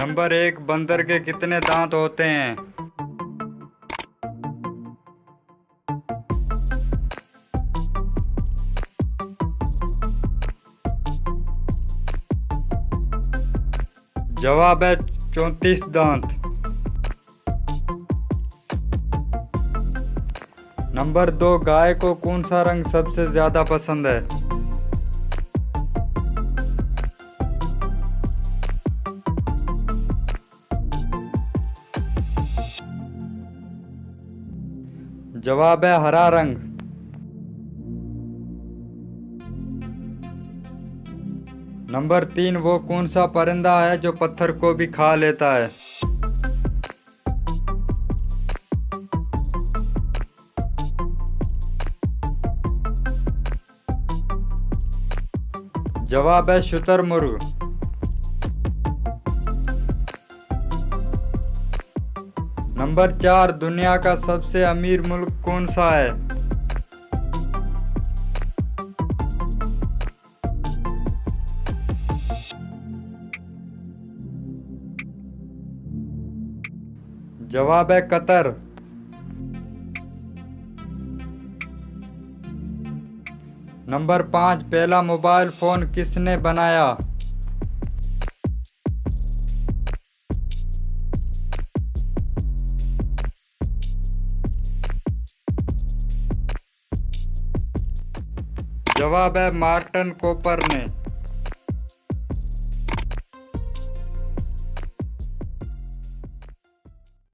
Number एक, बंदर के कितने दांत होते हैं? जवाब है 34 दांत। नंबर दो, गाय को कौन सा रंग सबसे ज्यादा पसंद है? जवाब है हरा रंग। नंबर तीन, वो कौन सा परिंदा है जो पत्थर को भी खा लेता है? जवाब है शुतुरमुर्ग। नंबर चार, दुनिया का सबसे अमीर मुल्क कौन सा है? जवाब है कतर। नंबर पाँच, पहला मोबाइल फोन किसने बनाया? जवाब है मार्टिन कूपर ने।